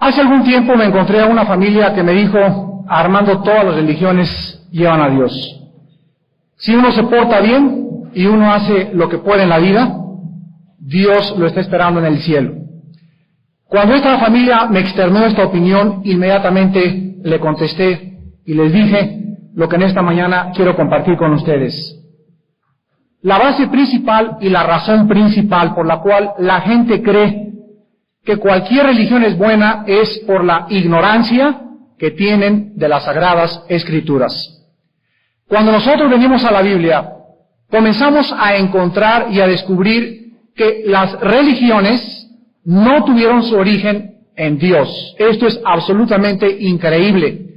Hace algún tiempo me encontré a una familia que me dijo: Armando, todas las religiones llevan a Dios. Si uno se porta bien y uno hace lo que puede en la vida, Dios lo está esperando en el cielo. Cuando esta familia me externó esta opinión, inmediatamente le contesté y les dije lo que en esta mañana quiero compartir con ustedes. La base principal y la razón principal por la cual la gente cree que cualquier religión es buena es por la ignorancia que tienen de las Sagradas Escrituras. Cuando nosotros venimos a la Biblia, comenzamos a encontrar y a descubrir que las religiones no tuvieron su origen en Dios. Esto es absolutamente increíble.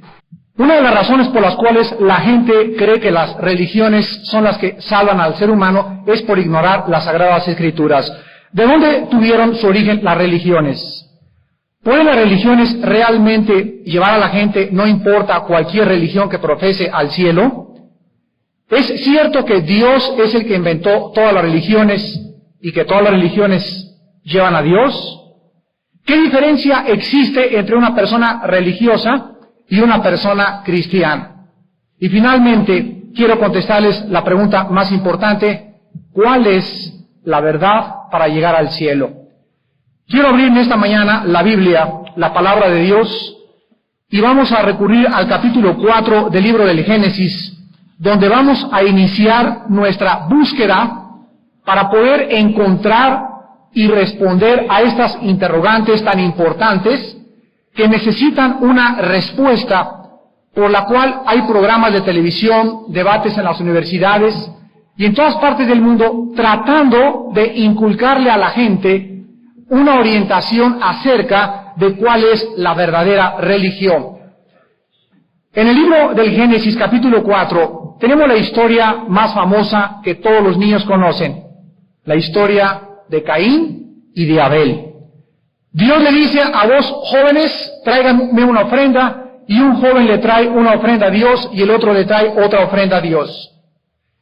Una de las razones por las cuales la gente cree que las religiones son las que salvan al ser humano es por ignorar las Sagradas Escrituras. ¿De dónde tuvieron su origen las religiones? ¿Pueden las religiones realmente llevar a la gente, no importa cualquier religión que profese, al cielo? ¿Es cierto que Dios es el que inventó todas las religiones y que todas las religiones llevan a Dios? ¿Qué diferencia existe entre una persona religiosa y una persona cristiana? Y finalmente, quiero contestarles la pregunta más importante: ¿cuál es la verdad para llegar al cielo? Quiero abrir en esta mañana la Biblia, la palabra de Dios, y vamos a recurrir al capítulo 4 del libro del Génesis, donde vamos a iniciar nuestra búsqueda para poder encontrar y responder a estas interrogantes tan importantes que necesitan una respuesta, por la cual hay programas de televisión, debates en las universidades y en todas partes del mundo tratando de inculcarle a la gente una orientación acerca de cuál es la verdadera religión. En el libro del Génesis, capítulo 4, tenemos la historia más famosa que todos los niños conocen, la historia de Caín y de Abel. Dios le dice a dos jóvenes: tráiganme una ofrenda, y un joven le trae una ofrenda a Dios y el otro le trae otra ofrenda a Dios.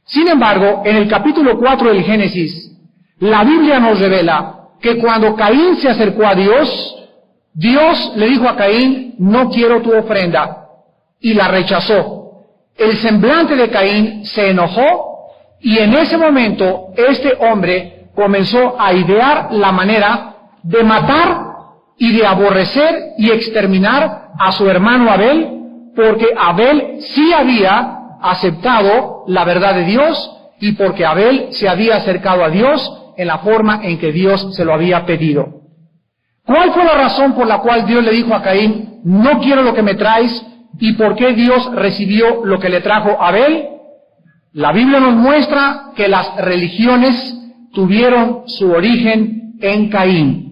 Sin embargo, en el capítulo 4 del Génesis, la Biblia nos revela que cuando Caín se acercó a Dios, Dios le dijo a Caín: no quiero tu ofrenda, y la rechazó. El semblante de Caín se enojó, y en ese momento este hombre comenzó a idear la manera de matar y de aborrecer y exterminar a su hermano Abel, porque Abel sí había aceptado la verdad de Dios y porque Abel se había acercado a Dios en la forma en que Dios se lo había pedido. ¿Cuál fue la razón por la cual Dios le dijo a Caín: no quiero lo que me traes? ¿Y por qué Dios recibió lo que le trajo Abel? La Biblia nos muestra que las religiones tuvieron su origen en Caín.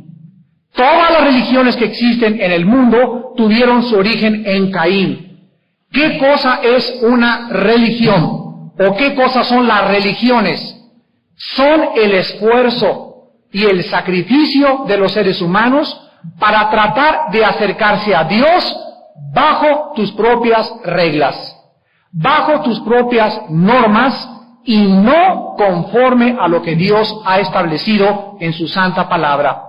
Todas las religiones que existen en el mundo tuvieron su origen en Caín. ¿Qué cosa es una religión? ¿O qué cosas son las religiones? Son el esfuerzo y el sacrificio de los seres humanos para tratar de acercarse a Dios bajo tus propias reglas, bajo tus propias normas, y no conforme a lo que Dios ha establecido en su santa palabra.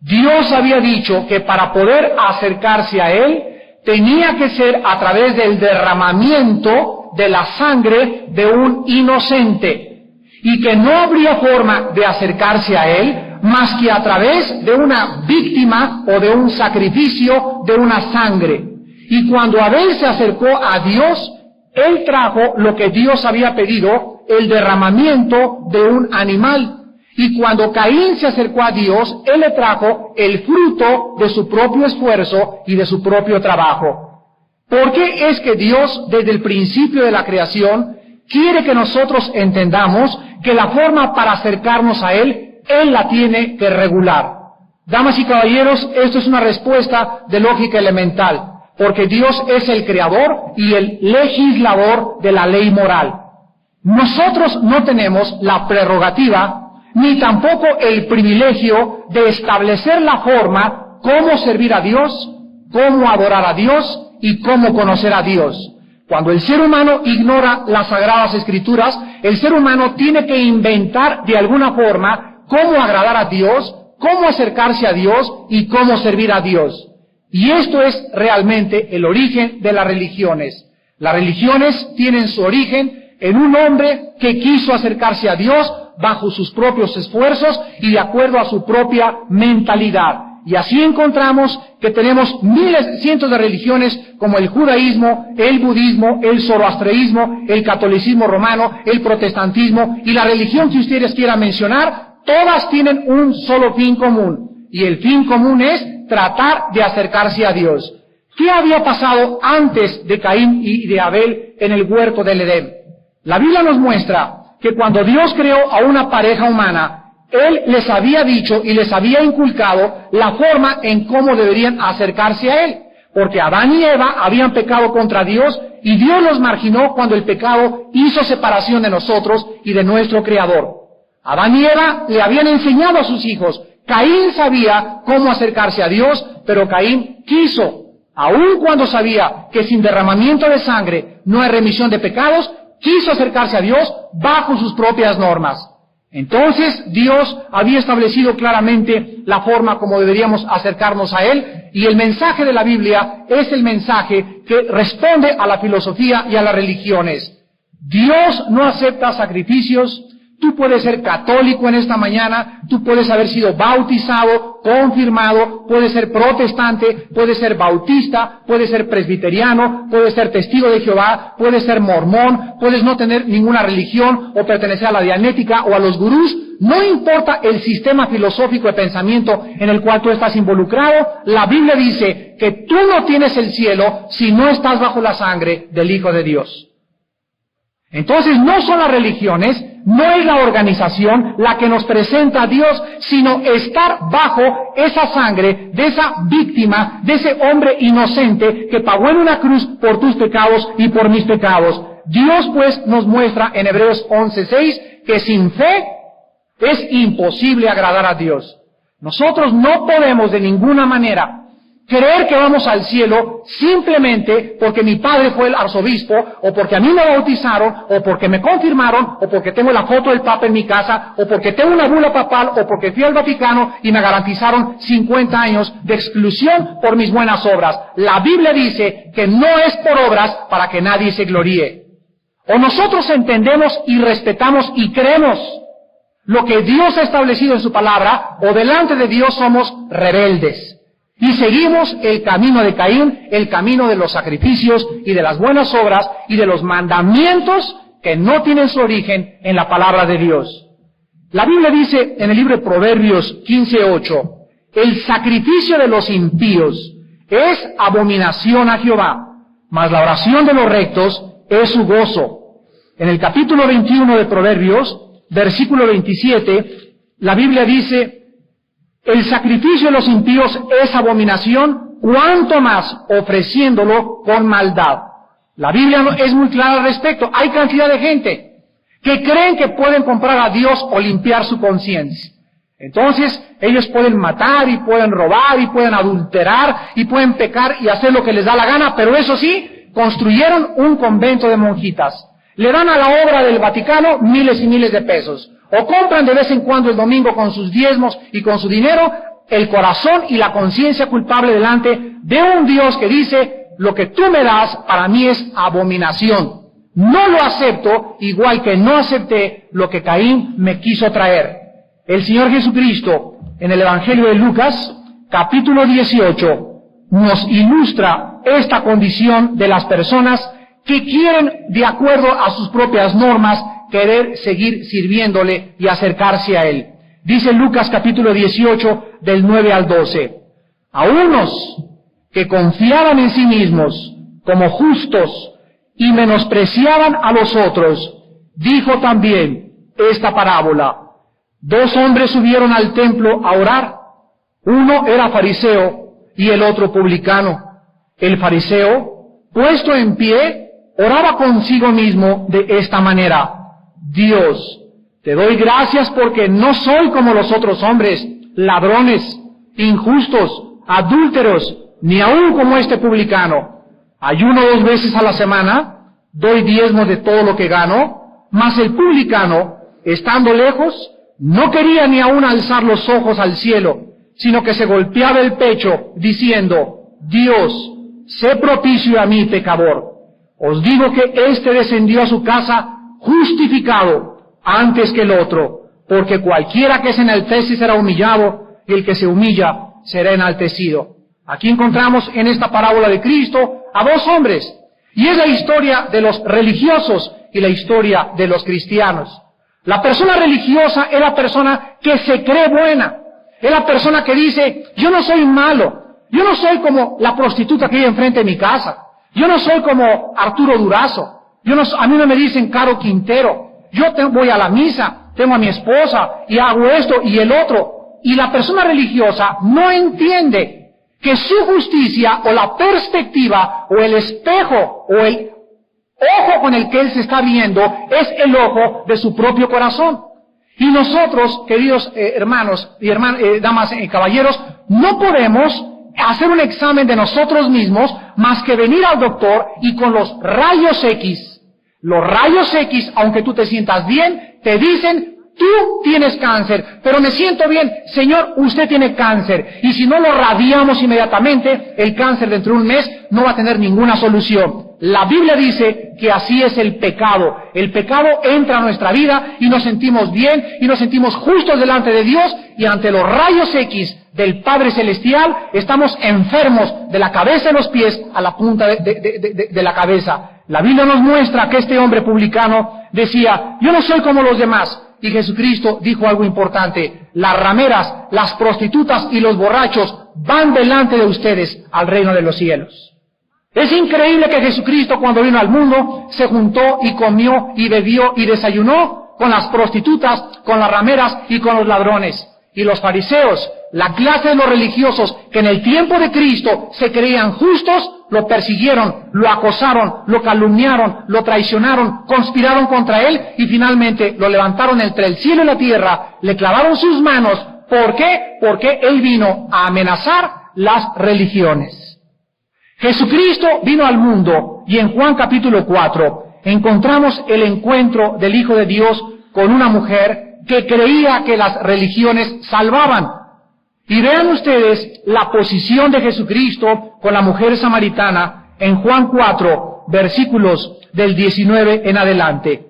Dios había dicho que para poder acercarse a Él tenía que ser a través del derramamiento de la sangre de un inocente, y que no habría forma de acercarse a Él más que a través de una víctima o de un sacrificio de una sangre. Y cuando Abel se acercó a Dios, él trajo lo que Dios había pedido, el derramamiento de un animal. Y cuando Caín se acercó a Dios, él le trajo el fruto de su propio esfuerzo y de su propio trabajo. ¿Por qué es que Dios, desde el principio de la creación, quiere que nosotros entendamos que la forma para acercarnos a Él la tiene que regular? Damas y caballeros, esto es una respuesta de lógica elemental, porque Dios es el creador y el legislador de la ley moral. Nosotros no tenemos la prerrogativa ni tampoco el privilegio de establecer la forma cómo servir a Dios, cómo adorar a Dios y cómo conocer a Dios. Cuando el ser humano ignora las Sagradas Escrituras, el ser humano tiene que inventar de alguna forma cómo agradar a Dios, cómo acercarse a Dios y cómo servir a Dios. Y esto es realmente el origen de las religiones. Las religiones tienen su origen en un hombre que quiso acercarse a Dios bajo sus propios esfuerzos y de acuerdo a su propia mentalidad. Y así encontramos que tenemos miles, cientos de religiones como el judaísmo, el budismo, el zoroastreísmo, el catolicismo romano, el protestantismo y la religión que ustedes quieran mencionar, todas tienen un solo fin común. Y el fin común es tratar de acercarse a Dios. ¿Qué había pasado antes de Caín y de Abel en el huerto del Edén? La Biblia nos muestra que cuando Dios creó a una pareja humana, Él les había dicho y les había inculcado la forma en cómo deberían acercarse a Él. Porque Adán y Eva habían pecado contra Dios y Dios los marginó cuando el pecado hizo separación de nosotros y de nuestro Creador. Adán y Eva le habían enseñado a sus hijos. Caín sabía cómo acercarse a Dios, pero Caín quiso, aun cuando sabía que sin derramamiento de sangre no hay remisión de pecados, quiso acercarse a Dios bajo sus propias normas. Entonces Dios había establecido claramente la forma como deberíamos acercarnos a Él, y el mensaje de la Biblia es el mensaje que responde a la filosofía y a las religiones. Dios no acepta sacrificios. Tú puedes ser católico en esta mañana, tú puedes haber sido bautizado, confirmado, puedes ser protestante, puedes ser bautista, puedes ser presbiteriano, puedes ser testigo de Jehová, puedes ser mormón, puedes no tener ninguna religión o pertenecer a la dianética o a los gurús. No importa el sistema filosófico de pensamiento en el cual tú estás involucrado, la Biblia dice que tú no tienes el cielo si no estás bajo la sangre del Hijo de Dios. Entonces no son las religiones, no es la organización la que nos presenta a Dios, sino estar bajo esa sangre de esa víctima, de ese hombre inocente que pagó en una cruz por tus pecados y por mis pecados. Dios pues nos muestra en Hebreos 11:6 que sin fe es imposible agradar a Dios. Nosotros no podemos de ninguna manera creer que vamos al cielo simplemente porque mi padre fue el arzobispo, o porque a mí me bautizaron, o porque me confirmaron, o porque tengo la foto del Papa en mi casa, o porque tengo una bula papal, o porque fui al Vaticano y me garantizaron 50 años de exclusión por mis buenas obras. La Biblia dice que no es por obras para que nadie se gloríe. O nosotros entendemos y respetamos y creemos lo que Dios ha establecido en su palabra, o delante de Dios somos rebeldes. Y seguimos el camino de Caín, el camino de los sacrificios y de las buenas obras y de los mandamientos que no tienen su origen en la palabra de Dios. La Biblia dice en el libro de Proverbios 15:8, el sacrificio de los impíos es abominación a Jehová, mas la oración de los rectos es su gozo. En el capítulo 21 de Proverbios, versículo 27, la Biblia dice, el sacrificio de los impíos es abominación, cuanto más ofreciéndolo con maldad. La Biblia es muy clara al respecto. Hay cantidad de gente que creen que pueden comprar a Dios o limpiar su conciencia. Entonces, ellos pueden matar y pueden robar y pueden adulterar y pueden pecar y hacer lo que les da la gana, pero eso sí, construyeron un convento de monjitas. Le dan a la obra del Vaticano miles y miles de pesos. O compran de vez en cuando el domingo con sus diezmos y con su dinero el corazón y la conciencia culpable delante de un Dios que dice, lo que tú me das para mí es abominación. No lo acepto, igual que no acepté lo que Caín me quiso traer. El Señor Jesucristo, en el Evangelio de Lucas, capítulo 18, nos ilustra esta condición de las personas que quieren, de acuerdo a sus propias normas, querer seguir sirviéndole y acercarse a Él. Dice Lucas capítulo 18, del 9 al 12. A unos que confiaban en sí mismos como justos y menospreciaban a los otros, dijo también esta parábola. 2 hombres subieron al templo a orar. Uno era fariseo y el otro publicano. El fariseo, puesto en pie, oraba consigo mismo de esta manera. Dios, te doy gracias porque no soy como los otros hombres, ladrones, injustos, adúlteros, ni aun como este publicano. Ayuno 2 veces a la semana, doy diezmo de todo lo que gano, mas el publicano, estando lejos, no quería ni aun alzar los ojos al cielo, sino que se golpeaba el pecho, diciendo, Dios, sé propicio a mí, pecador. Os digo que éste descendió a su casa justificado antes que el otro, porque cualquiera que se enaltece será humillado, y el que se humilla será enaltecido. Aquí encontramos en esta parábola de Cristo a dos hombres, y es la historia de los religiosos y la historia de los cristianos. La persona religiosa es la persona que se cree buena, es la persona que dice, yo no soy malo, yo no soy como la prostituta que hay enfrente de mi casa, yo no soy como Arturo Durazo, a mí no me dicen Caro Quintero, yo voy a la misa, tengo a mi esposa y hago esto y el otro. Y la persona religiosa no entiende que su justicia o la perspectiva o el espejo o el ojo con el que él se está viendo es el ojo de su propio corazón. Y nosotros, queridos hermanos y damas y caballeros, no podemos hacer un examen de nosotros mismos más que venir al doctor y con los rayos X. Los rayos X, aunque tú te sientas bien, te dicen, tú tienes cáncer, pero me siento bien. Señor, usted tiene cáncer. Y si no lo radiamos inmediatamente, el cáncer dentro de un mes no va a tener ninguna solución. La Biblia dice que así es el pecado. El pecado entra a nuestra vida y nos sentimos bien y nos sentimos justos delante de Dios, y ante los rayos X del Padre Celestial estamos enfermos de la cabeza a los pies a la punta de la cabeza. La Biblia nos muestra que este hombre publicano decía, yo no soy como los demás. Y Jesucristo dijo algo importante, las rameras, las prostitutas y los borrachos van delante de ustedes al reino de los cielos. Es increíble que Jesucristo, cuando vino al mundo, se juntó y comió y bebió y desayunó con las prostitutas, con las rameras y con los ladrones. Y los fariseos, la clase de los religiosos que en el tiempo de Cristo se creían justos, lo persiguieron, lo acosaron, lo calumniaron, lo traicionaron, conspiraron contra él y finalmente lo levantaron entre el cielo y la tierra, le clavaron sus manos. ¿Por qué? Porque él vino a amenazar las religiones. Jesucristo vino al mundo y en Juan capítulo 4 encontramos el encuentro del Hijo de Dios con una mujer que creía que las religiones salvaban. Y vean ustedes la posición de Jesucristo con la mujer samaritana en Juan 4, versículos del 19 en adelante.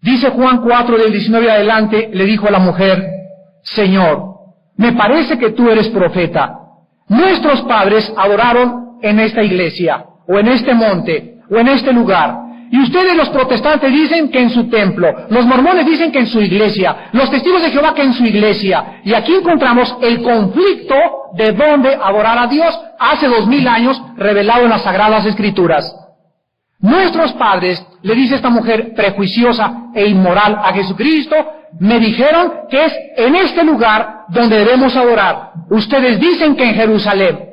Dice Juan 4 del 19 en adelante, le dijo a la mujer, Señor, me parece que tú eres profeta. Nuestros padres adoraron en esta iglesia, o en este monte, o en este lugar. Y ustedes los protestantes dicen que en su templo, los mormones dicen que en su iglesia, los testigos de Jehová que en su iglesia. Y aquí encontramos el conflicto de dónde adorar a Dios hace 2000 años revelado en las Sagradas Escrituras. Nuestros padres, le dice esta mujer prejuiciosa e inmoral a Jesucristo, me dijeron que es en este lugar donde debemos adorar. Ustedes dicen que en Jerusalén.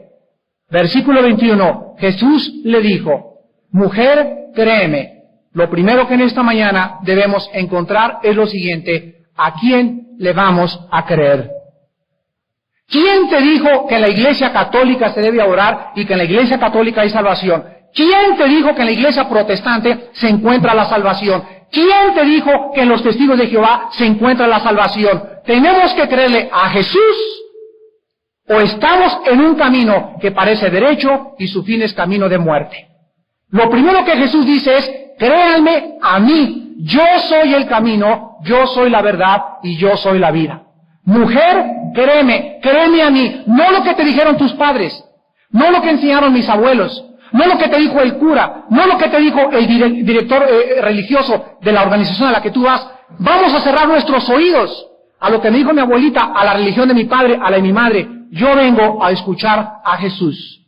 Versículo 21, Jesús le dijo, mujer, créeme, lo primero que en esta mañana debemos encontrar es lo siguiente, ¿a quién le vamos a creer? ¿Quién te dijo que en la Iglesia Católica se debe orar y que en la Iglesia Católica hay salvación? ¿Quién te dijo que en la Iglesia Protestante se encuentra la salvación? ¿Quién te dijo que en los testigos de Jehová se encuentra la salvación? ¿Tenemos que creerle a Jesús o estamos en un camino que parece derecho y su fin es camino de muerte? Lo primero que Jesús dice es, créanme a mí, yo soy el camino, yo soy la verdad y yo soy la vida. Mujer, créeme a mí, no lo que te dijeron tus padres, no lo que enseñaron mis abuelos, no lo que te dijo el cura, no lo que te dijo el director religioso de la organización a la que tú vas. Vamos a cerrar nuestros oídos a lo que me dijo mi abuelita, a la religión de mi padre, a la de mi madre. Yo vengo a escuchar a Jesús.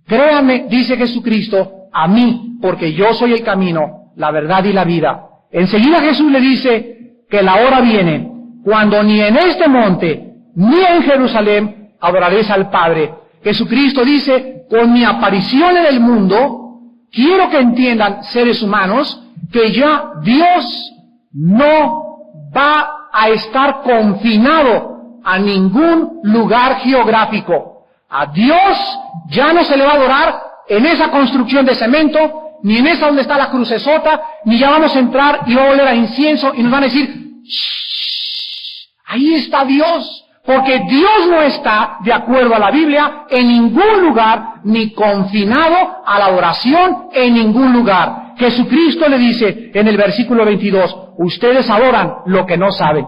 Créanme, dice Jesucristo, a mí, porque yo soy el camino, la verdad y la vida. Enseguida Jesús le dice que la hora viene cuando ni en este monte ni en Jerusalén adoraréis al Padre. Jesucristo dice, con mi aparición en el mundo, quiero que entiendan, seres humanos, que ya Dios no va a estar confinado a ningún lugar geográfico. A Dios ya no se le va a adorar en esa construcción de cemento, ni en esa donde está la crucesota, ni ya vamos a entrar y va a oler a incienso y nos van a decir, ¡shh! Ahí está Dios, Porque Dios no está, de acuerdo a la Biblia, en ningún lugar, ni confinado a la adoración en ningún lugar. Jesucristo le dice en el versículo 22, ustedes adoran lo que no saben.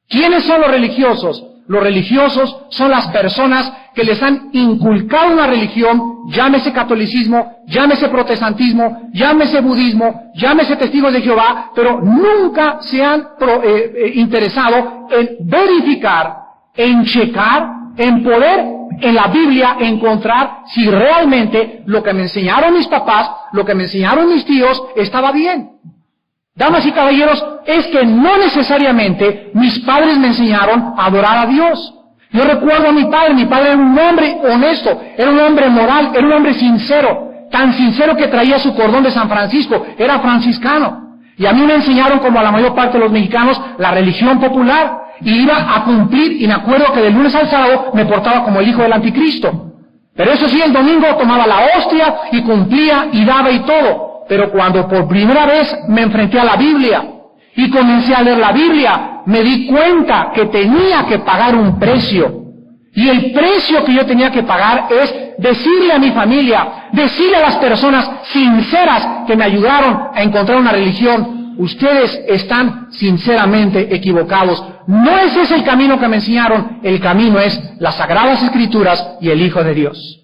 ¿Quiénes son los religiosos? Los religiosos son las personas que les han inculcado una religión, llámese catolicismo, llámese protestantismo, llámese budismo, llámese testigos de Jehová, pero nunca se han interesado en verificar, en checar, en poder en la Biblia encontrar si realmente lo que me enseñaron mis papás, lo que me enseñaron mis tíos, estaba bien. Damas y caballeros, es que no necesariamente mis padres me enseñaron a adorar a Dios. Yo recuerdo a mi padre era un hombre honesto, era un hombre moral, era un hombre sincero, tan sincero que traía su cordón de San Francisco, era franciscano. Y a mí me enseñaron, como a la mayor parte de los mexicanos, la religión popular, y iba a cumplir, y me acuerdo que de lunes al sábado me portaba como el hijo del anticristo. Pero eso sí, el domingo tomaba la hostia y cumplía y daba y todo. Pero cuando por primera vez me enfrenté a la Biblia y comencé a leer la Biblia, me di cuenta que tenía que pagar un precio. Y el precio que yo tenía que pagar es decirle a mi familia, decirle a las personas sinceras que me ayudaron a encontrar una religión, ustedes están sinceramente equivocados. No es ese el camino que me enseñaron, el camino es las Sagradas Escrituras y el Hijo de Dios.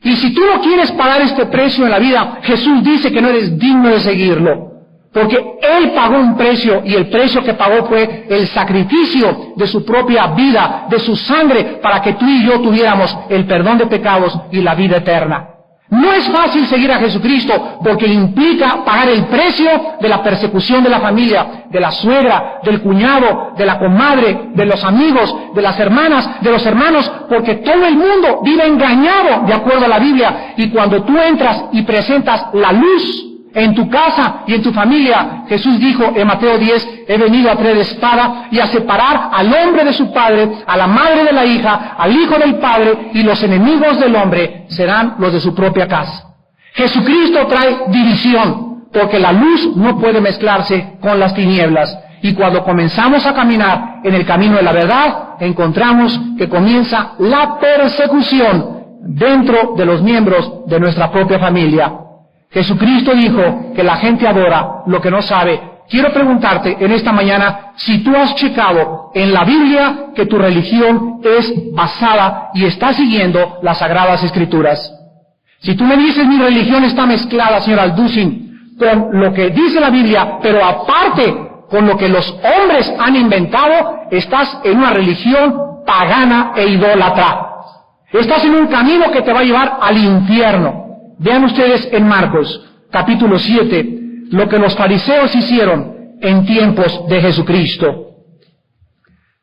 Y si tú no quieres pagar este precio en la vida, Jesús dice que no eres digno de seguirlo. Porque Él pagó un precio, y el precio que pagó fue el sacrificio de su propia vida, de su sangre, para que tú y yo tuviéramos el perdón de pecados y la vida eterna. No es fácil seguir a Jesucristo, porque implica pagar el precio de la persecución de la familia, de la suegra, del cuñado, de la comadre, de los amigos, de las hermanas, de los hermanos, porque todo el mundo vive engañado de acuerdo a la Biblia. Y cuando tú entras y presentas la luz en tu casa y en tu familia, Jesús dijo en Mateo 10, he venido a traer espada y a separar al hombre de su padre, a la madre de la hija, al hijo del padre, y los enemigos del hombre serán los de su propia casa. Jesucristo trae división, porque la luz no puede mezclarse con las tinieblas. Y cuando comenzamos a caminar en el camino de la verdad, encontramos que comienza la persecución dentro de los miembros de nuestra propia familia. Jesucristo dijo que la gente adora lo que no sabe. Quiero preguntarte en esta mañana si tú has checado en la Biblia que tu religión es basada y está siguiendo las Sagradas Escrituras. Si tú me dices mi religión está mezclada, señor Alducin, con lo que dice la Biblia, pero aparte con lo que los hombres han inventado, estás en una religión pagana e idólatra. Estás en un camino que te va a llevar al infierno. Vean ustedes en Marcos, capítulo 7, lo que los fariseos hicieron en tiempos de Jesucristo.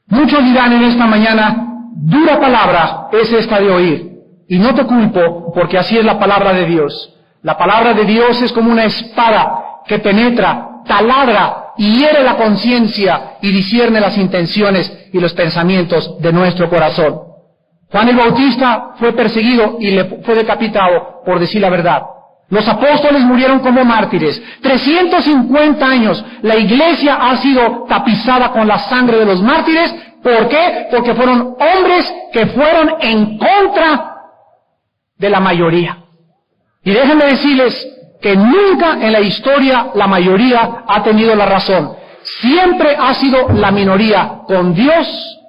Muchos dirán en esta mañana, dura palabra es esta de oír. Y no te culpo, porque así es la palabra de Dios. La palabra de Dios es como una espada que penetra, taladra y hiere la conciencia y discierne las intenciones y los pensamientos de nuestro corazón. Juan el Bautista fue perseguido y le fue decapitado por decir la verdad. Los apóstoles murieron como mártires. 350 años la iglesia ha sido tapizada con la sangre de los mártires. ¿Por qué? Porque fueron hombres que fueron en contra de la mayoría. Y déjenme decirles que nunca en la historia la mayoría ha tenido la razón. Siempre ha sido la minoría con Dios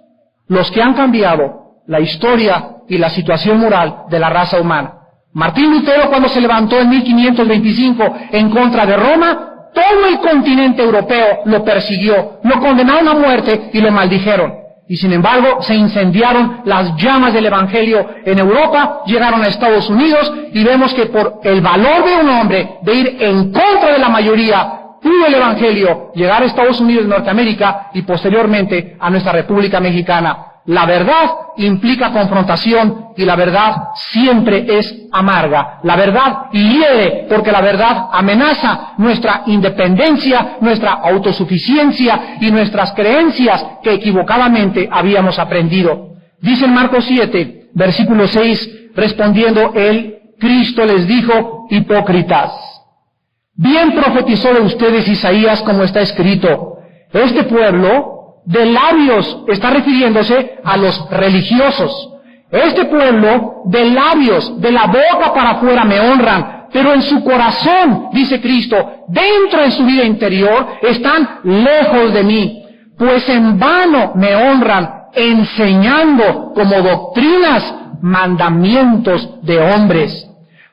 los que han cambiado la historia y la situación moral de la raza humana. Martín Lutero, cuando se levantó en 1525 en contra de Roma, todo el continente europeo lo persiguió, lo condenaron a muerte y lo maldijeron. Y sin embargo, se incendiaron las llamas del Evangelio en Europa, llegaron a Estados Unidos, y vemos que por el valor de un hombre de ir en contra de la mayoría, pudo el Evangelio llegar a Estados Unidos de Norteamérica y posteriormente a nuestra República Mexicana. La verdad implica confrontación y la verdad siempre es amarga. La verdad hiere porque la verdad amenaza nuestra independencia, nuestra autosuficiencia y nuestras creencias que equivocadamente habíamos aprendido. Dice en Marcos 7, versículo 6, respondiendo él, Cristo les dijo, hipócritas, bien profetizó de ustedes Isaías como está escrito, este pueblo de labios, está refiriéndose a los religiosos. Este pueblo de labios, de la boca para afuera me honran, pero en su corazón, dice Cristo, dentro de su vida interior, están lejos de mí, pues en vano me honran, enseñando como doctrinas mandamientos de hombres,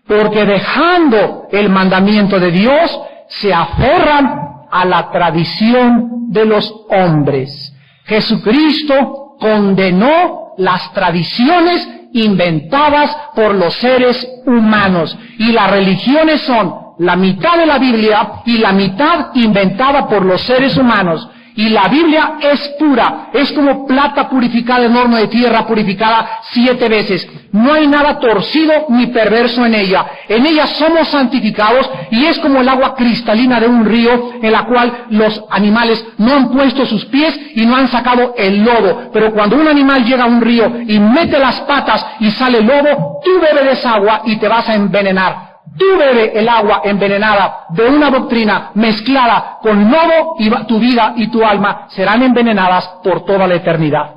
porque dejando el mandamiento de Dios, se aferran a la tradición de los hombres. Jesucristo condenó las tradiciones inventadas por los seres humanos, y las religiones son la mitad de la Biblia y la mitad inventada por los seres humanos. Y la Biblia es pura, es como plata purificada en horno de tierra, purificada 7 veces. No hay nada torcido ni perverso en ella. En ella somos santificados, y es como el agua cristalina de un río en la cual los animales no han puesto sus pies y no han sacado el lodo. Pero cuando un animal llega a un río y mete las patas y sale lodo, tú bebes de esa agua y te vas a envenenar. Tú bebes el agua envenenada de una doctrina mezclada con lodo, y tu vida y tu alma serán envenenadas por toda la eternidad.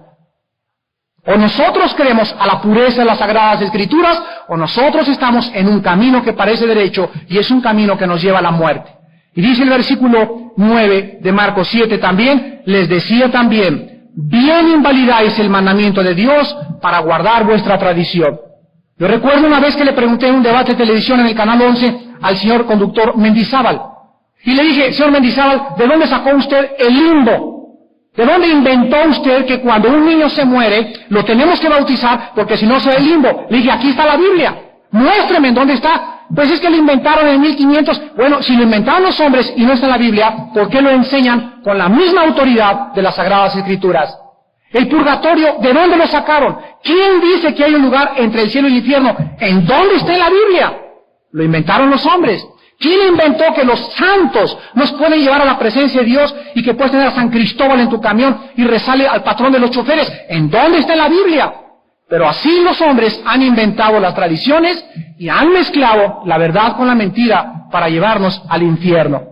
O nosotros creemos a la pureza de las Sagradas Escrituras, o nosotros estamos en un camino que parece derecho y es un camino que nos lleva a la muerte. Y dice el versículo 9 de Marcos 7 también, les decía también, bien invalidáis el mandamiento de Dios para guardar vuestra tradición. Yo recuerdo una vez que le pregunté en un debate de televisión en el Canal 11 al señor conductor Mendizábal. Y le dije, señor Mendizábal, ¿de dónde sacó usted el limbo? ¿De dónde inventó usted que cuando un niño se muere, lo tenemos que bautizar porque si no se da el limbo? Le dije, aquí está la Biblia. Muéstreme en dónde está. Pues es que lo inventaron en 1500. Bueno, si lo inventaron los hombres y no está en la Biblia, ¿por qué lo enseñan con la misma autoridad de las Sagradas Escrituras? El purgatorio, ¿de dónde lo sacaron? ¿Quién dice que hay un lugar entre el cielo y el infierno? ¿En dónde está en la Biblia? Lo inventaron los hombres. ¿Quién inventó que los santos nos pueden llevar a la presencia de Dios y que puedes tener a San Cristóbal en tu camión y rezarle al patrón de los choferes? ¿En dónde está en la Biblia? Pero así los hombres han inventado las tradiciones y han mezclado la verdad con la mentira para llevarnos al infierno.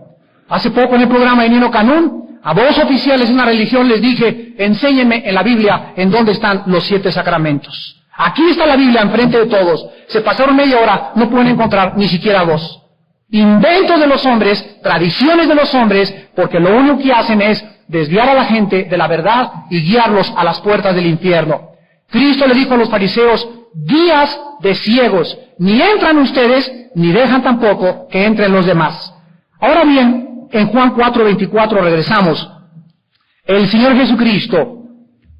Hace poco en el programa de Nino Canún, a 2 oficiales de una religión les dije, enséñenme en la Biblia en dónde están los 7 sacramentos. Aquí está la Biblia enfrente de todos. Se pasaron media hora, no pueden encontrar ni siquiera 2. Inventos de los hombres, tradiciones de los hombres, porque lo único que hacen es desviar a la gente de la verdad y guiarlos a las puertas del infierno. Cristo le dijo a los fariseos, guías de ciegos, ni entran ustedes, ni dejan tampoco que entren los demás. Ahora bien, en Juan 4:24 regresamos. El Señor Jesucristo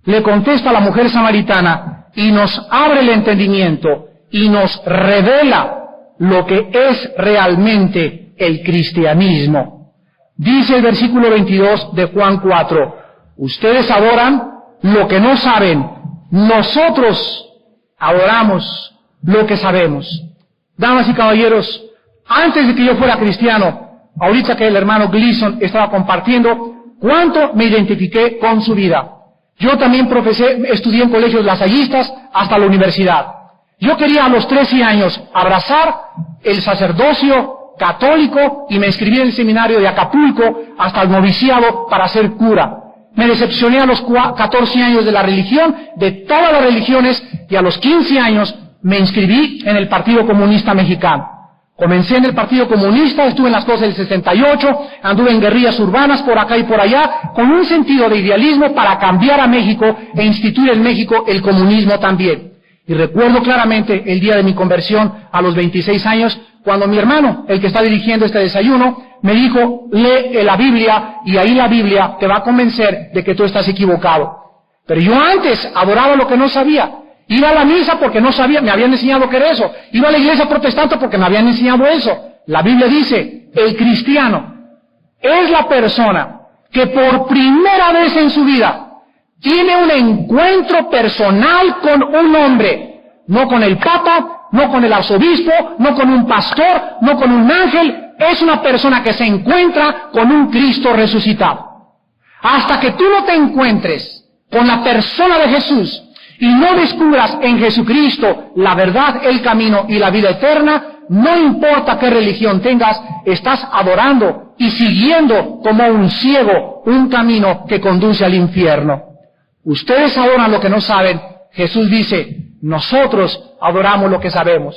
le contesta a la mujer samaritana y nos abre el entendimiento y nos revela lo que es realmente el cristianismo. Dice el versículo 22 de Juan 4, ustedes adoran lo que no saben, nosotros adoramos lo que sabemos. Damas y caballeros, antes de que yo fuera cristiano, ahorita que el hermano Gleason estaba compartiendo, cuánto me identifiqué con su vida. Yo también estudié en colegios lasallistas hasta la universidad. Yo quería a los 13 años abrazar el sacerdocio católico y me inscribí en el seminario de Acapulco hasta el noviciado para ser cura. Me decepcioné a los 14 años de la religión, de todas las religiones, y a los 15 años me inscribí en el Partido Comunista Mexicano. Comencé en el Partido Comunista, estuve en las cosas del 68, anduve en guerrillas urbanas por acá y por allá, con un sentido de idealismo para cambiar a México e instituir en México el comunismo también. Y recuerdo claramente el día de mi conversión a los 26 años, cuando mi hermano, el que está dirigiendo este desayuno, me dijo, lee la Biblia y ahí la Biblia te va a convencer de que tú estás equivocado. Pero yo antes adoraba lo que no sabía. Iba a la misa porque no sabía, me habían enseñado que era eso. Iba a la iglesia protestante porque me habían enseñado eso. La Biblia dice, el cristiano es la persona que por primera vez en su vida tiene un encuentro personal con un hombre. No con el Papa, no con el arzobispo, no con un pastor, no con un ángel. Es una persona que se encuentra con un Cristo resucitado. Hasta que tú no te encuentres con la persona de Jesús y no descubras en Jesucristo la verdad, el camino y la vida eterna, no importa qué religión tengas, estás adorando y siguiendo como un ciego un camino que conduce al infierno. Ustedes adoran lo que no saben. Jesús dice, nosotros adoramos lo que sabemos.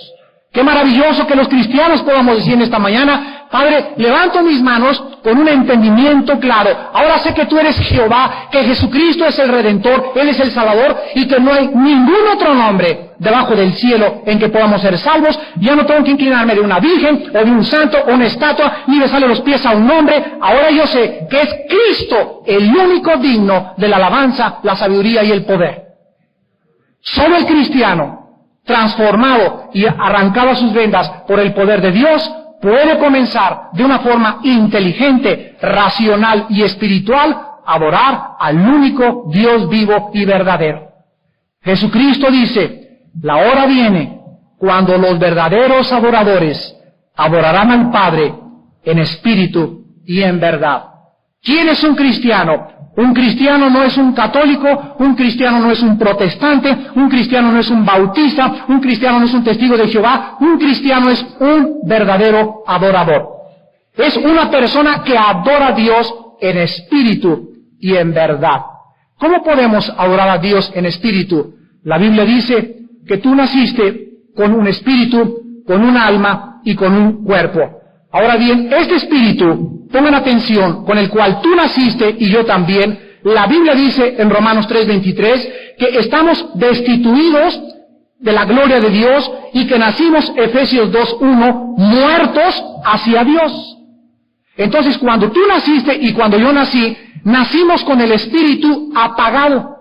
Qué maravilloso que los cristianos podamos decir en esta mañana, Padre, levanto mis manos con un entendimiento claro. Ahora sé que tú eres Jehová, que Jesucristo es el Redentor, Él es el Salvador, y que no hay ningún otro nombre debajo del cielo en que podamos ser salvos. Ya no tengo que inclinarme de una virgen, o de un santo, o una estatua, ni besarle los pies a un hombre. Ahora yo sé que es Cristo el único digno de la alabanza, la sabiduría y el poder. Solo el cristiano, transformado y arrancado a sus vendas por el poder de Dios, puede comenzar de una forma inteligente, racional y espiritual a adorar al único Dios vivo y verdadero. Jesucristo dice, la hora viene cuando los verdaderos adoradores adorarán al Padre en espíritu y en verdad. ¿Quién es un cristiano? Un cristiano no es un católico, un cristiano no es un protestante, un cristiano no es un bautista, un cristiano no es un testigo de Jehová, un cristiano es un verdadero adorador. Es una persona que adora a Dios en espíritu y en verdad. ¿Cómo podemos adorar a Dios en espíritu? La Biblia dice que tú naciste con un espíritu, con un alma y con un cuerpo. Ahora bien, este espíritu, pongan atención, con el cual tú naciste y yo también, la Biblia dice en Romanos 3:23 que estamos destituidos de la gloria de Dios y que nacimos, Efesios 2:1, muertos hacia Dios. Entonces, cuando tú naciste y cuando yo nací, nacimos con el espíritu apagado,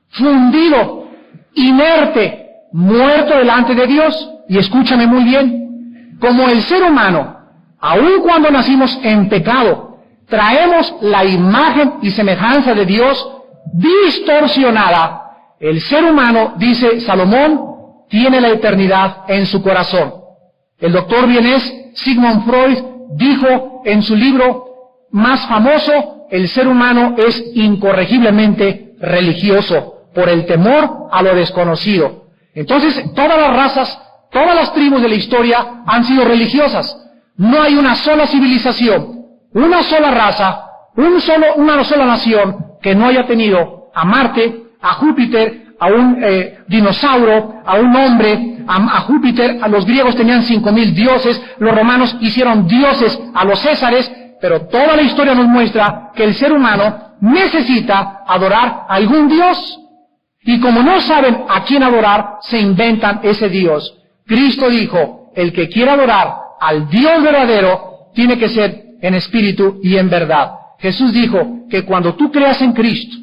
fundido, inerte, muerto delante de Dios. Y escúchame muy bien, como el ser humano, aun cuando nacimos en pecado, traemos la imagen y semejanza de Dios distorsionada. El ser humano, dice Salomón, tiene la eternidad en su corazón. El doctor vienés Sigmund Freud dijo en su libro más famoso, el ser humano es incorregiblemente religioso por el temor a lo desconocido. Entonces, todas las razas, todas las tribus de la historia han sido religiosas. No hay una sola civilización, una sola raza, una sola nación que no haya tenido a Marte, a Júpiter, a un dinosaurio, a un hombre, a Júpiter. A los griegos tenían 5.000 dioses, los romanos hicieron dioses a los césares, pero toda la historia nos muestra que el ser humano necesita adorar a algún dios. Y como no saben a quién adorar, se inventan ese dios. Cristo dijo, el que quiera adorar al Dios verdadero tiene que ser en espíritu y en verdad. Jesús dijo que cuando tú creas en Cristo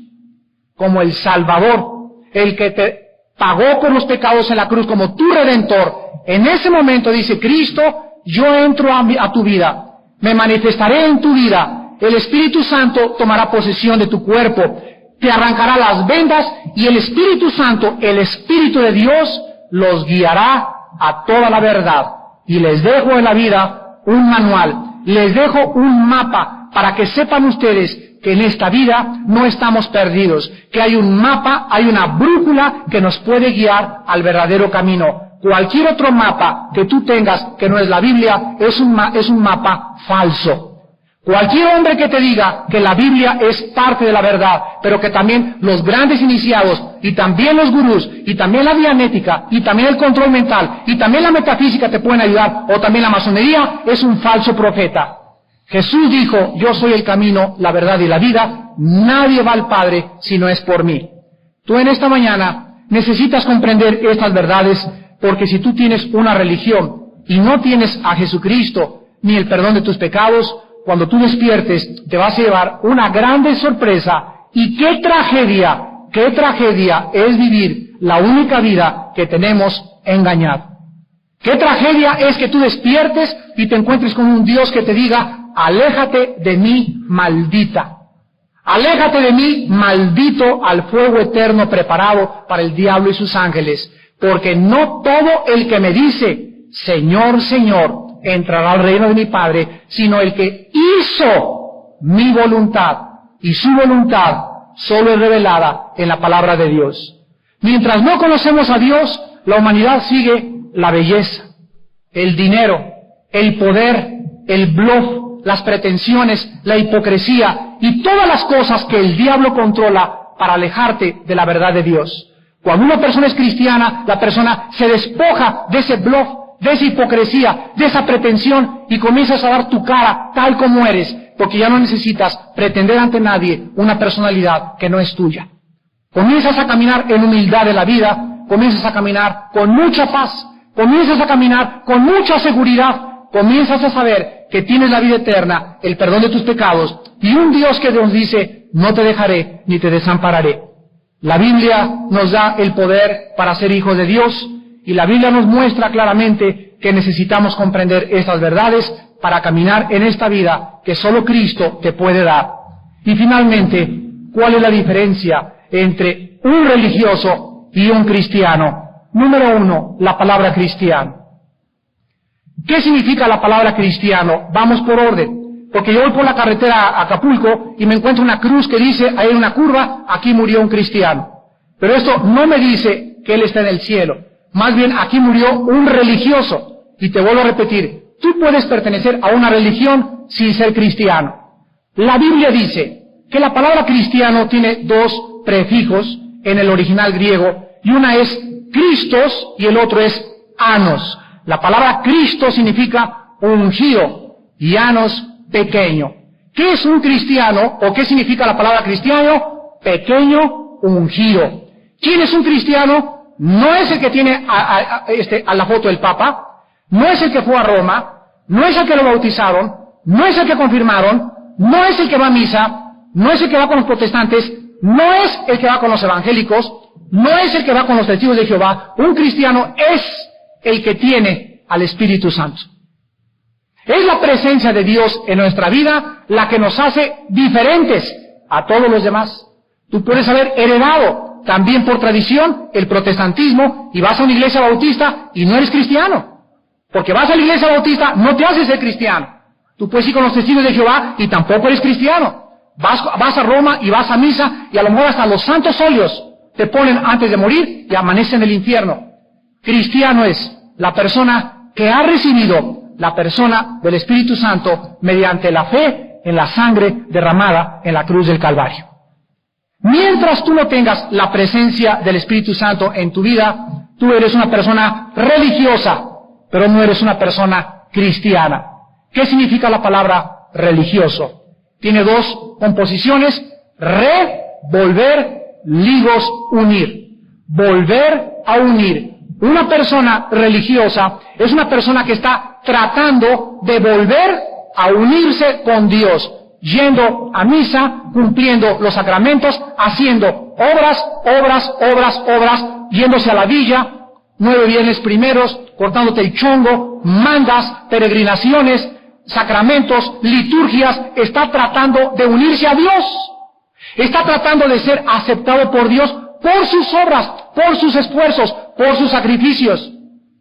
como el Salvador, el que te pagó por los pecados en la cruz como tu Redentor, en ese momento dice Cristo, yo entro a tu vida, me manifestaré en tu vida, el Espíritu Santo tomará posesión de tu cuerpo, te arrancará las vendas y el Espíritu Santo, el Espíritu de Dios, los guiará a toda la verdad. Y les dejo en la vida un manual, les dejo un mapa para que sepan ustedes que en esta vida no estamos perdidos, que hay un mapa, hay una brújula que nos puede guiar al verdadero camino. Cualquier otro mapa que tú tengas que no es la Biblia es un mapa falso. Cualquier hombre que te diga que la Biblia es parte de la verdad, pero que también los grandes iniciados, y también los gurús, y también la dianética, y también el control mental, y también la metafísica te pueden ayudar, o también la masonería, es un falso profeta. Jesús dijo, yo soy el camino, la verdad y la vida, nadie va al Padre si no es por mí. Tú en esta mañana necesitas comprender estas verdades, porque si tú tienes una religión y no tienes a Jesucristo, ni el perdón de tus pecados, cuando tú despiertes, te vas a llevar una grande sorpresa. Y qué tragedia es vivir la única vida que tenemos engañado. Qué tragedia es que tú despiertes y te encuentres con un Dios que te diga, aléjate de mí, maldita. Aléjate de mí, maldito, al fuego eterno preparado para el diablo y sus ángeles. Porque no todo el que me dice, Señor, Señor, entrará al reino de mi Padre, sino el que hizo mi voluntad, y su voluntad solo es revelada en la palabra de Dios. Mientras no conocemos a Dios, la humanidad sigue la belleza, el dinero, el poder, el bluff, las pretensiones, la hipocresía y todas las cosas que el diablo controla para alejarte de la verdad de Dios. Cuando una persona es cristiana, la persona se despoja de ese bluff, de esa hipocresía, de esa pretensión y comienzas a dar tu cara tal como eres, porque ya no necesitas pretender ante nadie una personalidad que no es tuya. Comienzas a caminar en humildad de la vida, comienzas a caminar con mucha paz, comienzas a caminar con mucha seguridad, comienzas a saber que tienes la vida eterna, el perdón de tus pecados y un Dios que nos dice, no te dejaré ni te desampararé. La Biblia nos da el poder para ser hijos de Dios y la Biblia nos muestra claramente que necesitamos comprender estas verdades para caminar en esta vida que solo Cristo te puede dar. Y finalmente, ¿cuál es la diferencia entre un religioso y un cristiano? Número 1, la palabra cristiano. ¿Qué significa la palabra cristiano? Vamos por orden, porque yo voy por la carretera a Acapulco y me encuentro una cruz que dice, ahí hay una curva, aquí murió un cristiano. Pero esto no me dice que él está en el cielo, más bien aquí murió un religioso. Y te vuelvo a repetir, tú puedes pertenecer a una religión sin ser cristiano. La Biblia dice que la palabra cristiano tiene dos prefijos en el original griego, y una es Christos y el otro es anos. La palabra Cristo significa ungido y anos pequeño. ¿Qué es un cristiano o qué significa la palabra cristiano? Pequeño, ungido. ¿Quién es un cristiano? No es el que tiene a la foto del Papa, no es el que fue a Roma, no es el que lo bautizaron, no es el que confirmaron, no es el que va a misa, no es el que va con los protestantes, no es el que va con los evangélicos, no es el que va con los testigos de Jehová. Un cristiano es el que tiene al Espíritu Santo. Es la presencia de Dios en nuestra vida la que nos hace diferentes a todos los demás. Tú puedes haber heredado también por tradición el protestantismo y vas a una iglesia bautista y no eres cristiano. Porque vas a la iglesia bautista no te hace ser cristiano. Tú puedes ir con los testigos de Jehová y tampoco eres cristiano. Vas a Roma y vas a misa y a lo mejor hasta los santos óleos te ponen antes de morir y amanece en el infierno. Cristiano es la persona que ha recibido la persona del Espíritu Santo mediante la fe en la sangre derramada en la cruz del Calvario. Mientras tú no tengas la presencia del Espíritu Santo en tu vida, tú eres una persona religiosa, pero no eres una persona cristiana. ¿Qué significa la palabra religioso? Tiene dos composiciones: volver, ligos, unir. Volver a unir. Una persona religiosa es una persona que está tratando de volver a unirse con Dios, yendo a misa, cumpliendo los sacramentos, haciendo obras, yéndose a la villa, 9 viernes primeros, cortándote el chongo, mandas, peregrinaciones, sacramentos, liturgias. Está tratando de unirse a Dios. Está tratando de ser aceptado por Dios por sus obras, por sus esfuerzos, por sus sacrificios.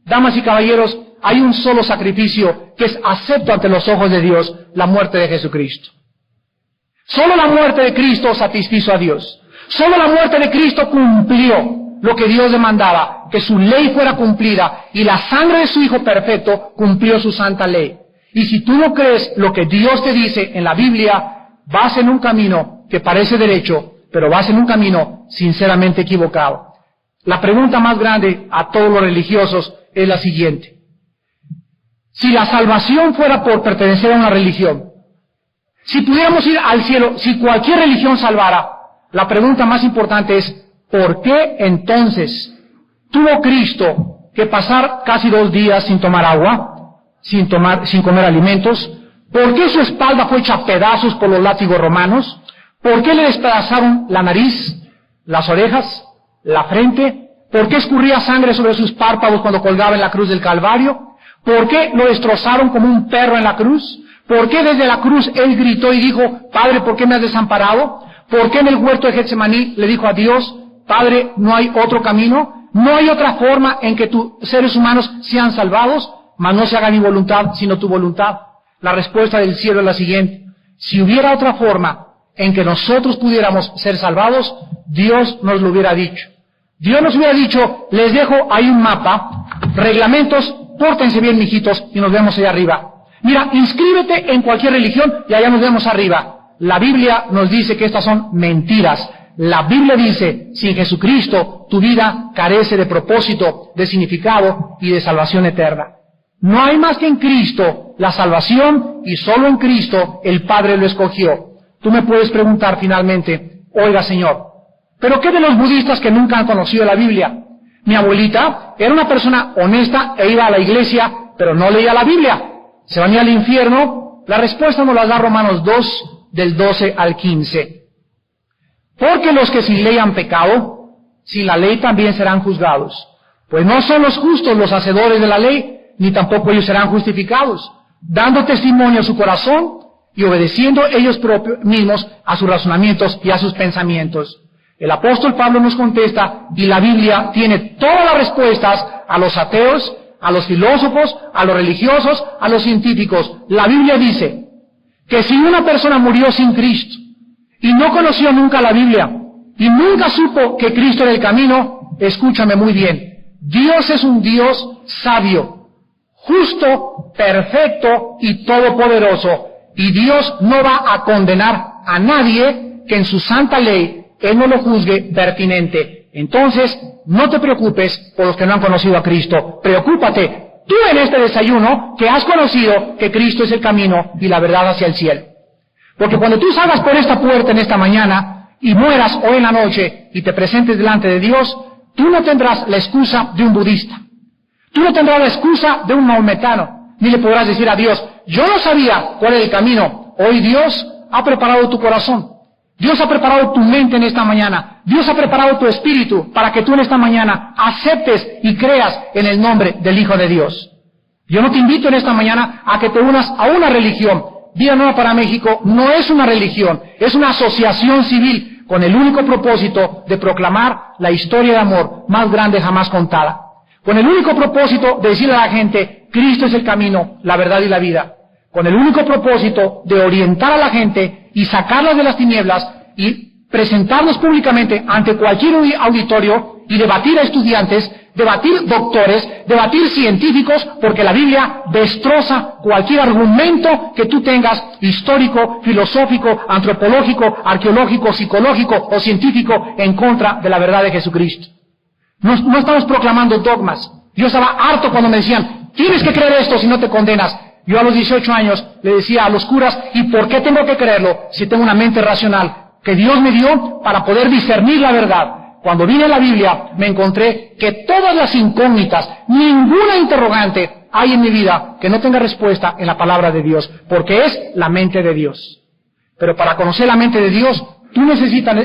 Damas y caballeros, hay un solo sacrificio que es acepto ante los ojos de Dios: la muerte de Jesucristo. Solo la muerte de Cristo satisfizo a Dios. Solo la muerte de Cristo cumplió lo que Dios demandaba, que su ley fuera cumplida, y la sangre de su Hijo perfecto cumplió su santa ley. Y si tú no crees lo que Dios te dice en la Biblia, vas en un camino que parece derecho, pero vas en un camino sinceramente equivocado. La pregunta más grande a todos los religiosos es la siguiente: si la salvación fuera por pertenecer a una religión, si pudiéramos ir al cielo, si cualquier religión salvara, la pregunta más importante es: ¿por qué entonces tuvo Cristo que pasar casi 2 días sin tomar agua, sin comer alimentos? ¿Por qué su espalda fue hecha pedazos por los látigos romanos? ¿Por qué le despedazaron la nariz, las orejas, la frente? ¿Por qué escurría sangre sobre sus párpados cuando colgaba en la cruz del Calvario? ¿Por qué lo destrozaron como un perro en la cruz? ¿Por qué desde la cruz él gritó y dijo: Padre, ¿por qué me has desamparado? ¿Por qué en el huerto de Getsemaní le dijo a Dios: Padre, no hay otro camino? ¿No hay otra forma en que tus seres humanos sean salvados? Mas no se haga mi voluntad, sino tu voluntad. La respuesta del cielo es la siguiente: si hubiera otra forma en que nosotros pudiéramos ser salvados, Dios nos lo hubiera dicho. Dios nos hubiera dicho: les dejo ahí un mapa, reglamentos, Pórtense bien, mijitos, y nos vemos allá arriba. Mira, inscríbete en cualquier religión y allá nos vemos arriba. La Biblia nos dice que estas son mentiras. La Biblia dice, sin Jesucristo, tu vida carece de propósito, de significado y de salvación eterna. No hay más que en Cristo la salvación, y solo en Cristo el Padre lo escogió. Tú me puedes preguntar finalmente, oiga Señor, ¿pero qué de los budistas que nunca han conocido la Biblia? Mi abuelita era una persona honesta e iba a la iglesia, pero no leía la Biblia. ¿Se van a ir al infierno? La respuesta nos la da Romanos 2, del 12 al 15. Porque los que sin ley han pecado, sin la ley también serán juzgados. Pues no son los justos los hacedores de la ley, ni tampoco ellos serán justificados, dando testimonio a su corazón y obedeciendo ellos mismos a sus razonamientos y a sus pensamientos. El apóstol Pablo nos contesta, y la Biblia tiene todas las respuestas a los ateos, a los filósofos, a los religiosos, a los científicos. La Biblia dice que si una persona murió sin Cristo y no conoció nunca la Biblia y nunca supo que Cristo era el camino, escúchame muy bien, Dios es un Dios sabio, justo, perfecto y todopoderoso, y Dios no va a condenar a nadie que en su santa ley Él no lo juzgue pertinente. Entonces, no te preocupes por los que no han conocido a Cristo. Preocúpate tú en este desayuno que has conocido que Cristo es el camino y la verdad hacia el cielo. Porque cuando tú salgas por esta puerta en esta mañana y mueras hoy en la noche y te presentes delante de Dios, tú no tendrás la excusa de un budista. Tú no tendrás la excusa de un maometano. Ni le podrás decir a Dios, yo no sabía cuál es el camino. Hoy Dios ha preparado tu corazón. Dios ha preparado tu mente en esta mañana. Dios ha preparado tu espíritu para que tú en esta mañana aceptes y creas en el nombre del Hijo de Dios. Yo no te invito en esta mañana a que te unas a una religión. Vida Nueva para México no es una religión, es una asociación civil con el único propósito de proclamar la historia de amor más grande jamás contada. Con el único propósito de decirle a la gente, Cristo es el camino, la verdad y la vida. Con el único propósito de orientar a la gente y sacarlas de las tinieblas y presentarlos públicamente ante cualquier auditorio y debatir a estudiantes, debatir doctores, debatir científicos, porque la Biblia destroza cualquier argumento que tú tengas histórico, filosófico, antropológico, arqueológico, psicológico o científico en contra de la verdad de Jesucristo. No estamos proclamando dogmas. Yo estaba harto cuando me decían, tienes que creer esto si no te condenas. Yo a los 18 años le decía a los curas, ¿y por qué tengo que creerlo si tengo una mente racional que Dios me dio para poder discernir la verdad? Cuando vine a la Biblia me encontré que todas las incógnitas, ninguna interrogante hay en mi vida que no tenga respuesta en la palabra de Dios, porque es la mente de Dios. Pero para conocer la mente de Dios, tú necesitas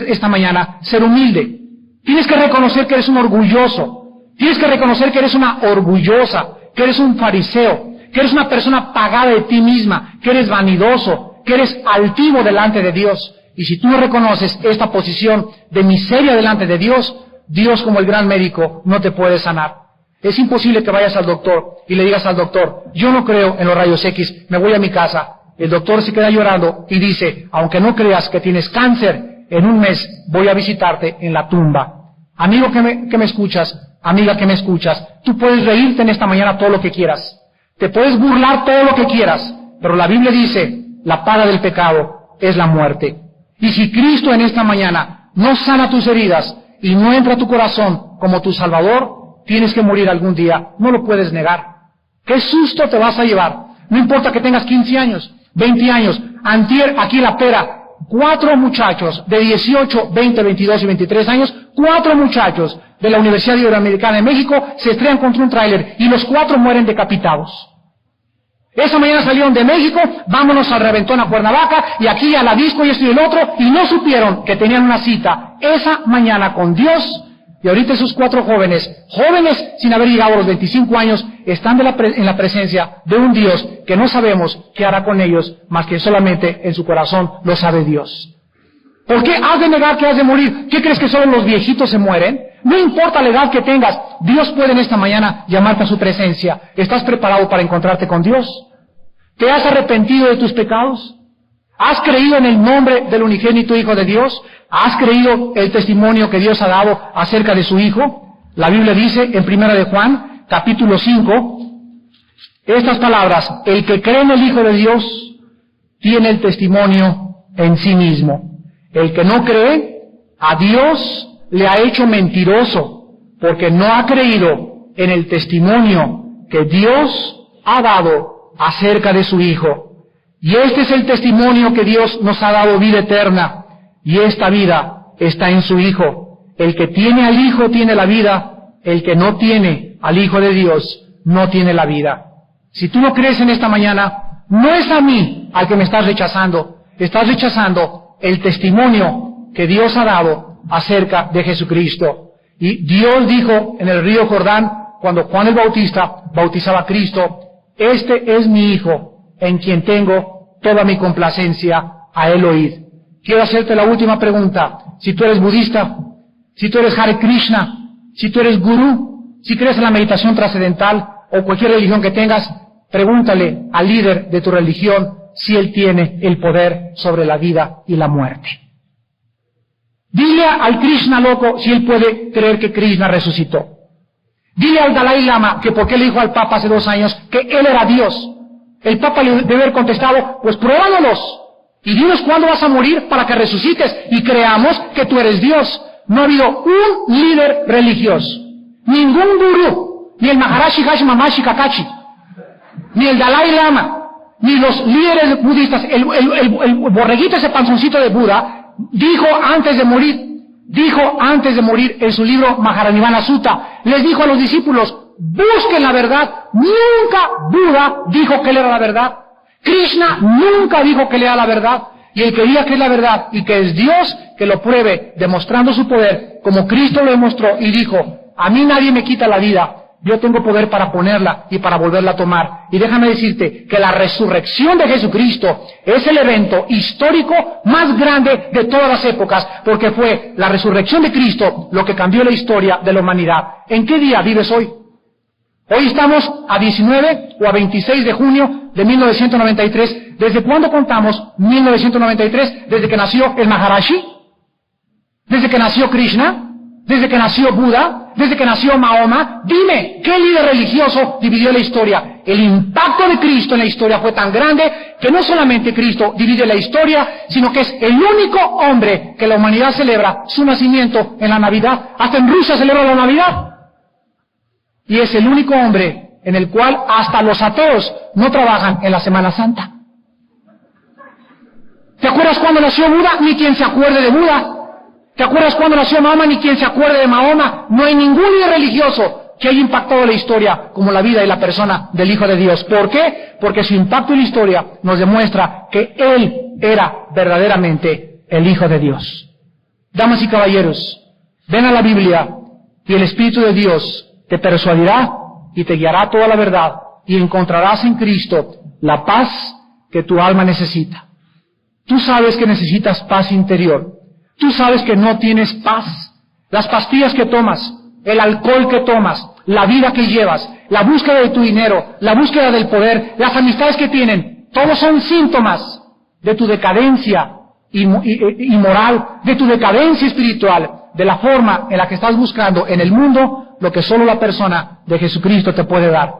esta mañana ser humilde. Tienes que reconocer que eres un orgulloso. Tienes que reconocer que eres una orgullosa, que eres un fariseo, que eres una persona pagada de ti misma, que eres vanidoso, que eres altivo delante de Dios. Y si tú no reconoces esta posición de miseria delante de Dios, Dios como el gran médico no te puede sanar. Es imposible que vayas al doctor y le digas al doctor, yo no creo en los rayos X, me voy a mi casa. El doctor se queda llorando y dice, aunque no creas que tienes cáncer, en un mes voy a visitarte en la tumba. Amigo que me escuchas, amiga que me escuchas, tú puedes reírte en esta mañana todo lo que quieras. Te puedes burlar todo lo que quieras, pero la Biblia dice, la paga del pecado es la muerte. Y si Cristo en esta mañana no sana tus heridas y no entra a tu corazón como tu Salvador, tienes que morir algún día, no lo puedes negar. ¿Qué susto te vas a llevar? No importa que tengas 15 años, 20 años, antier aquí en La Pera, 4 muchachos de 18, 20, 22 y 23 años, 4 muchachos de la Universidad Iberoamericana de México se estrellan contra un tráiler y los 4 mueren decapitados. Esa mañana salieron de México, vámonos al Reventón a Cuernavaca, y aquí a la disco y esto y el otro, y no supieron que tenían una cita esa mañana con Dios, y ahorita esos 4 jóvenes sin haber llegado a los 25 años, están en la presencia de un Dios que no sabemos qué hará con ellos, más que solamente en su corazón lo sabe Dios. ¿Por qué has de negar que has de morir? ¿Qué crees que solo los viejitos se mueren? No importa la edad que tengas, Dios puede en esta mañana llamarte a su presencia. ¿Estás preparado para encontrarte con Dios? ¿Te has arrepentido de tus pecados? ¿Has creído en el nombre del unigénito Hijo de Dios? ¿Has creído el testimonio que Dios ha dado acerca de su Hijo? La Biblia dice en 1 de Juan, capítulo 5, estas palabras: el que cree en el Hijo de Dios tiene el testimonio en sí mismo. El que no cree, a Dios le ha hecho mentiroso, porque no ha creído en el testimonio que Dios ha dado acerca de su Hijo. Y este es el testimonio que Dios nos ha dado: vida eterna, y esta vida está en su Hijo. El que tiene al Hijo tiene la vida, el que no tiene al Hijo de Dios no tiene la vida. Si tú no crees en esta mañana, no es a mí al que me estás rechazando el testimonio que Dios ha dado acerca de Jesucristo. Y Dios dijo en el río Jordán, cuando Juan el Bautista bautizaba a Cristo: este es mi Hijo, en quien tengo toda mi complacencia, a él oíd. Quiero hacerte la última pregunta. Si tú eres budista, si tú eres Hare Krishna, si tú eres gurú, si crees en la meditación trascendental o cualquier religión que tengas, pregúntale al líder de tu religión si él tiene el poder sobre la vida y la muerte. Dile al Krishna loco si él puede creer que Krishna resucitó. Dile al Dalai Lama que por qué le dijo al Papa hace 2 años que él era Dios. El Papa le debe haber contestado: pues pruébanos y dinos cuándo vas a morir para que resucites y creamos que tú eres Dios. No ha habido un líder religioso, ningún gurú, ni el Maharashi Hashi Mamashi Kakashi, ni el Dalai Lama, ni los líderes budistas. El borreguito, ese panzoncito de Buda, dijo antes de morir en su libro Maharanibana Sutta, les dijo a los discípulos: busquen la verdad. Nunca Buda dijo que él era la verdad. Krishna nunca dijo que él era la verdad. Y el que diga que es la verdad y que es Dios, que lo pruebe demostrando su poder, como Cristo lo demostró y dijo: a mí nadie me quita la vida, yo tengo poder para ponerla y para volverla a tomar. Y déjame decirte que la resurrección de Jesucristo es el evento histórico más grande de todas las épocas, porque fue la resurrección de Cristo lo que cambió la historia de la humanidad. ¿En qué día vives hoy? Hoy estamos a 19 o a 26 de junio de 1993. ¿Desde cuándo contamos 1993? ¿Desde que nació el Maharashi? ¿Desde que nació Krishna? ¿Desde que nació Buda? ¿Desde que nació Mahoma? Dime, ¿qué líder religioso dividió la historia? El impacto de Cristo en la historia fue tan grande que no solamente Cristo divide la historia, sino que es el único hombre que la humanidad celebra su nacimiento en la Navidad. Hasta en Rusia celebra la Navidad. Y es el único hombre en el cual hasta los ateos no trabajan en la Semana Santa. ¿Te acuerdas cuando nació Buda? Ni quien se acuerde de Buda. ¿Te acuerdas cuando nació Mahoma? Ni quien se acuerde de Mahoma. No hay ningún líder religioso que haya impactado la historia como la vida y la persona del Hijo de Dios. ¿Por qué? Porque su impacto en la historia nos demuestra que Él era verdaderamente el Hijo de Dios. Damas y caballeros, ven a la Biblia y el Espíritu de Dios te persuadirá y te guiará a toda la verdad, y encontrarás en Cristo la paz que tu alma necesita. Tú sabes que necesitas paz interior. Tú sabes que no tienes paz. Las pastillas que tomas, el alcohol que tomas, la vida que llevas, la búsqueda de tu dinero, la búsqueda del poder, las amistades que tienen, todos son síntomas de tu decadencia moral, de tu decadencia espiritual, de la forma en la que estás buscando en el mundo lo que solo la persona de Jesucristo te puede dar.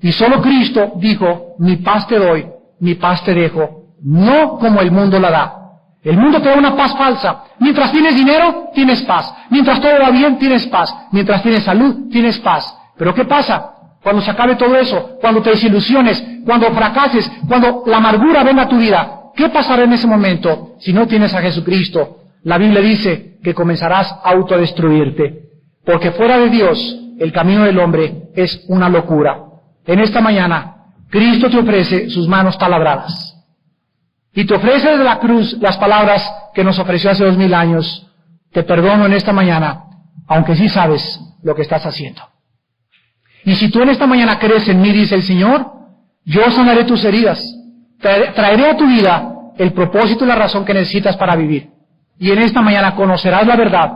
Y solo Cristo dijo: mi paz te doy, mi paz te dejo, no como el mundo la da. El mundo te da una paz falsa. Mientras tienes dinero, tienes paz. Mientras todo va bien, tienes paz. Mientras tienes salud, tienes paz. Pero ¿qué pasa cuando se acabe todo eso? Cuando te desilusiones, cuando fracases, cuando la amargura venga a tu vida. ¿Qué pasará en ese momento si no tienes a Jesucristo? La Biblia dice que comenzarás a autodestruirte, porque fuera de Dios el camino del hombre es una locura. En esta mañana Cristo te ofrece sus manos taladradas y te ofrece desde la cruz las palabras que nos ofreció hace 2000 años. Te perdono en esta mañana, aunque sí sabes lo que estás haciendo. Y si tú en esta mañana crees en mí, dice el Señor, yo sanaré tus heridas, traeré a tu vida el propósito y la razón que necesitas para vivir. Y en esta mañana conocerás la verdad,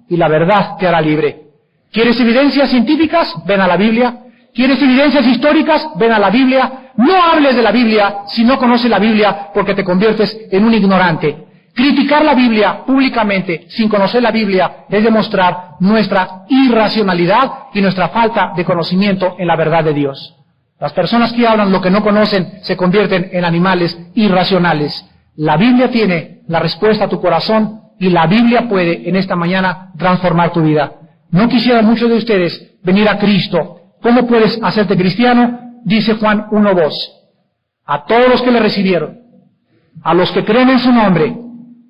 y la verdad te hará libre. ¿Quieres evidencias científicas? Ven a la Biblia. ¿Quieres evidencias históricas? Ven a la Biblia. No hables de la Biblia si no conoces la Biblia, porque te conviertes en un ignorante. Criticar la Biblia públicamente sin conocer la Biblia es demostrar nuestra irracionalidad y nuestra falta de conocimiento en la verdad de Dios. Las personas que hablan lo que no conocen se convierten en animales irracionales. La Biblia tiene la respuesta a tu corazón y la Biblia puede en esta mañana transformar tu vida. No quisiera muchos de ustedes venir a Cristo. ¿Cómo puedes hacerte cristiano? Dice Juan 1:2. A todos los que le recibieron, a los que creen en su nombre,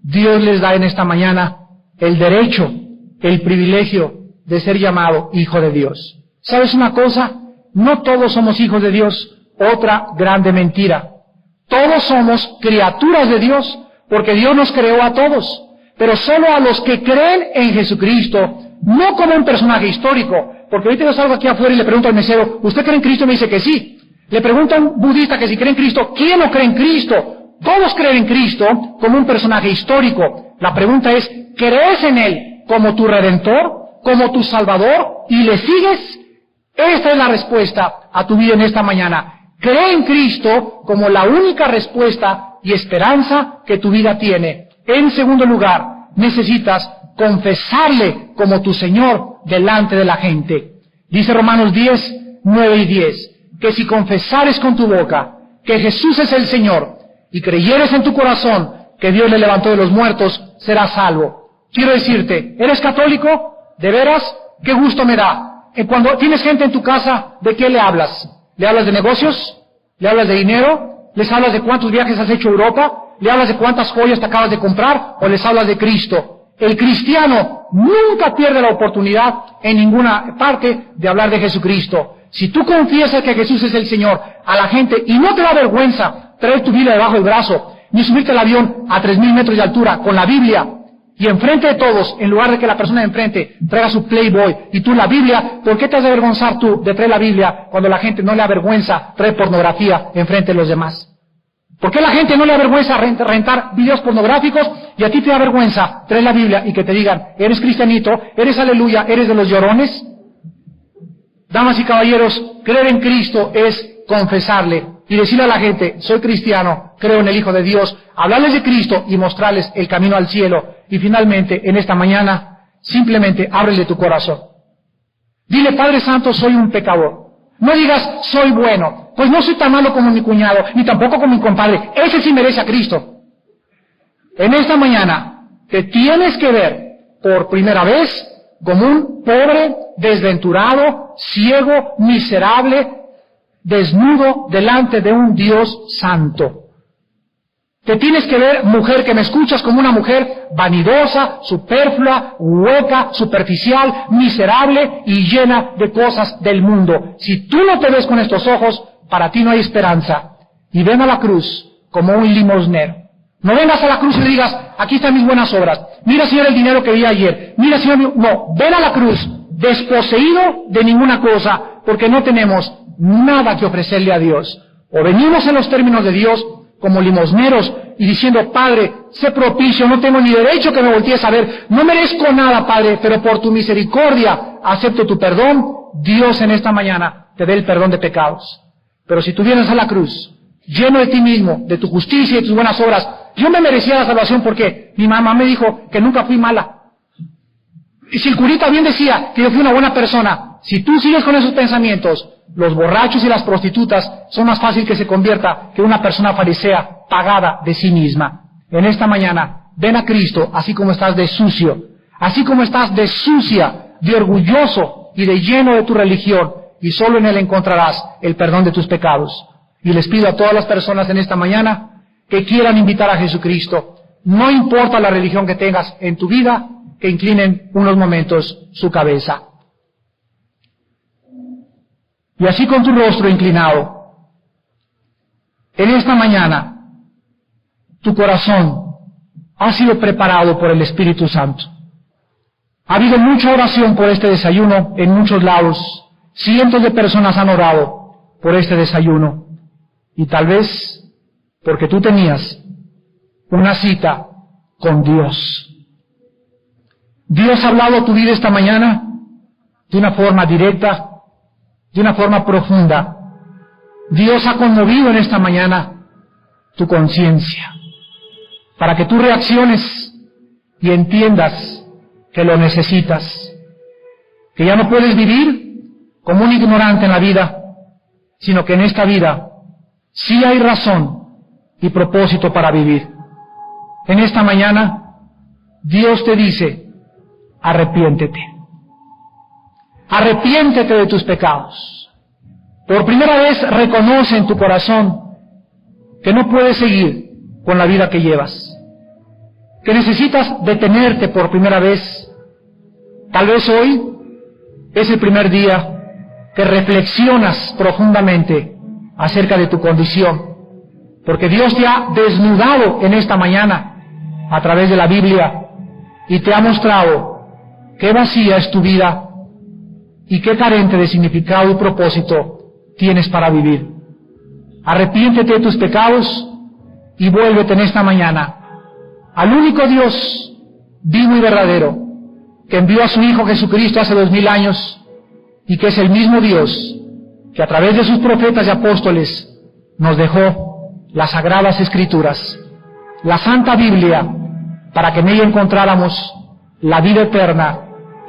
Dios les da en esta mañana el derecho, el privilegio de ser llamado hijo de Dios. ¿Sabes una cosa? No todos somos hijos de Dios. Otra grande mentira. Todos somos criaturas de Dios, porque Dios nos creó a todos. Pero solo a los que creen en Jesucristo, no como un personaje histórico. Porque ahorita yo salgo aquí afuera y le pregunto al mesero, ¿usted cree en Cristo? Y me dice que sí. Le pregunto a un budista que si cree en Cristo, ¿quién no cree en Cristo? Todos creen en Cristo como un personaje histórico. La pregunta es, ¿crees en Él como tu Redentor, como tu Salvador, y le sigues? Esta es la respuesta a tu vida en esta mañana. Cree en Cristo como la única respuesta y esperanza que tu vida tiene. En segundo lugar, necesitas confesarle como tu Señor delante de la gente. Dice Romanos 10, 9 y 10, que si confesares con tu boca que Jesús es el Señor y creyeres en tu corazón que Dios le levantó de los muertos, serás salvo. Quiero decirte, ¿eres católico? ¿De veras? ¡Qué gusto me da! Cuando tienes gente en tu casa, ¿de qué le hablas? ¿Le hablas de negocios? ¿Le hablas de dinero? ¿Les hablas de cuántos viajes has hecho a Europa? ¿Le hablas de cuántas joyas te acabas de comprar? ¿O les hablas de Cristo? El cristiano nunca pierde la oportunidad en ninguna parte de hablar de Jesucristo. Si tú confiesas que Jesús es el Señor a la gente y no te da vergüenza traer tu Biblia debajo del brazo, ni subirte al avión a 3,000 metros de altura con la Biblia, y enfrente de todos, en lugar de que la persona de enfrente traiga su Playboy y tú la Biblia, ¿por qué te has de avergonzar tú de traer la Biblia cuando la gente no le avergüenza traer pornografía enfrente de los demás? ¿Por qué la gente no le avergüenza rentar videos pornográficos y a ti te da vergüenza traer la Biblia y que te digan, eres cristianito, eres aleluya, eres de los llorones? Damas y caballeros, creer en Cristo es confesarle y decirle a la gente, soy cristiano, creo en el Hijo de Dios, hablarles de Cristo y mostrarles el camino al cielo. Y finalmente, en esta mañana, simplemente ábrele tu corazón. Dile, Padre Santo, soy un pecador. No digas, soy bueno, pues no soy tan malo como mi cuñado, ni tampoco como mi compadre. Ese sí merece a Cristo. En esta mañana, te tienes que ver por primera vez como un pobre, desventurado, ciego, miserable, desnudo delante de un Dios santo. Te tienes que ver, mujer que me escuchas, como una mujer vanidosa, superflua, hueca, superficial, miserable y llena de cosas del mundo. Si tú no te ves con estos ojos, para ti no hay esperanza. Y ven a la cruz como un limosnero. No vengas a la cruz y le digas, aquí están mis buenas obras. Mira, Señor, el dinero que di ayer. Mira, Señor, no, ven a la cruz desposeído de ninguna cosa, porque no tenemos nada que ofrecerle a Dios. O venimos en los términos de Dios como limosneros y diciendo, Padre, sé propicio, no tengo ni derecho que me voltees a ver, no merezco nada, Padre, pero por tu misericordia acepto tu perdón. Dios en esta mañana te dé el perdón de pecados. Pero si tú vienes a la cruz, lleno de ti mismo, de tu justicia y tus buenas obras, yo me merecía la salvación porque mi mamá me dijo que nunca fui mala. Y si el curita bien decía que yo fui una buena persona, si tú sigues con esos pensamientos, los borrachos y las prostitutas son más fácil que se convierta que una persona farisea pagada de sí misma. En esta mañana, ven a Cristo así como estás de sucio, así como estás de sucia, de orgulloso y de lleno de tu religión, y solo en Él encontrarás el perdón de tus pecados. Y les pido a todas las personas en esta mañana que quieran invitar a Jesucristo, no importa la religión que tengas en tu vida, que inclinen unos momentos su cabeza. Y así con tu rostro inclinado, en esta mañana, tu corazón ha sido preparado por el Espíritu Santo. Ha habido mucha oración por este desayuno en muchos lados. Cientos de personas han orado por este desayuno. Y tal vez porque tú tenías una cita con Dios. Dios ha hablado a tu vida esta mañana de una forma directa, de una forma profunda. Dios ha conmovido en esta mañana tu conciencia para que tú reacciones y entiendas que lo necesitas, que ya no puedes vivir como un ignorante en la vida, sino que en esta vida sí hay razón y propósito para vivir. En esta mañana, Dios te dice, arrepiéntete. Arrepiéntete de tus pecados. Por primera vez reconoce en tu corazón que no puedes seguir con la vida que llevas, que necesitas detenerte por primera vez. Tal vez hoy es el primer día que reflexionas profundamente acerca de tu condición, porque Dios te ha desnudado en esta mañana a través de la Biblia y te ha mostrado qué vacía es tu vida y qué carente de significado y propósito tienes para vivir. Arrepiéntete de tus pecados y vuélvete en esta mañana al único Dios vivo y verdadero, que envió a su Hijo Jesucristo hace 2000 años y que es el mismo Dios que a través de sus profetas y apóstoles nos dejó las Sagradas Escrituras, la Santa Biblia, para que en ella encontráramos la vida eterna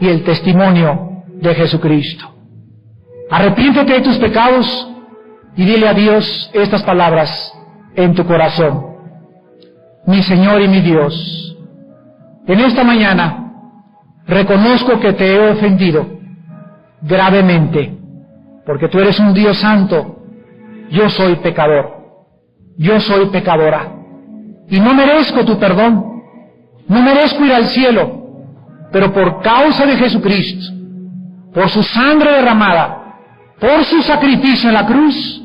y el testimonio de Jesucristo. Arrepiéntete de tus pecados y dile a Dios estas palabras en tu corazón. Mi Señor y mi Dios, en esta mañana reconozco que te he ofendido gravemente, porque tú eres un Dios santo, yo soy pecador, yo soy pecadora, y no merezco tu perdón, no merezco ir al cielo, pero por causa de Jesucristo, por su sangre derramada, por su sacrificio en la cruz,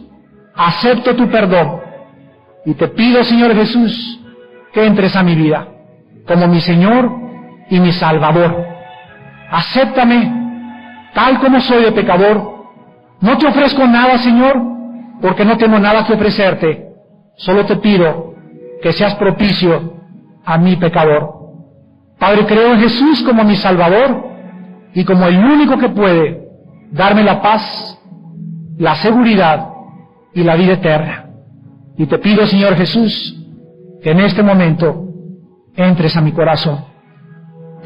acepto tu perdón, y te pido, Señor Jesús, que entres a mi vida, como mi Señor y mi Salvador. Acéptame, tal como soy de pecador. No te ofrezco nada, Señor, porque no tengo nada que ofrecerte. Solo te pido que seas propicio a mi pecador. Padre, creo en Jesús como mi Salvador y como el único que puede darme la paz, la seguridad y la vida eterna. Y te pido, Señor Jesús, que en este momento entres a mi corazón.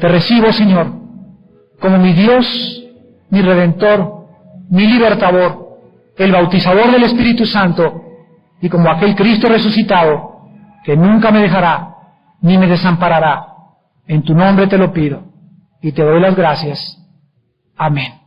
Te recibo, Señor, como mi Dios, mi Redentor, mi Libertador, el bautizador del Espíritu Santo, y como aquel Cristo resucitado, que nunca me dejará ni me desamparará. En tu nombre te lo pido, y te doy las gracias. Amén.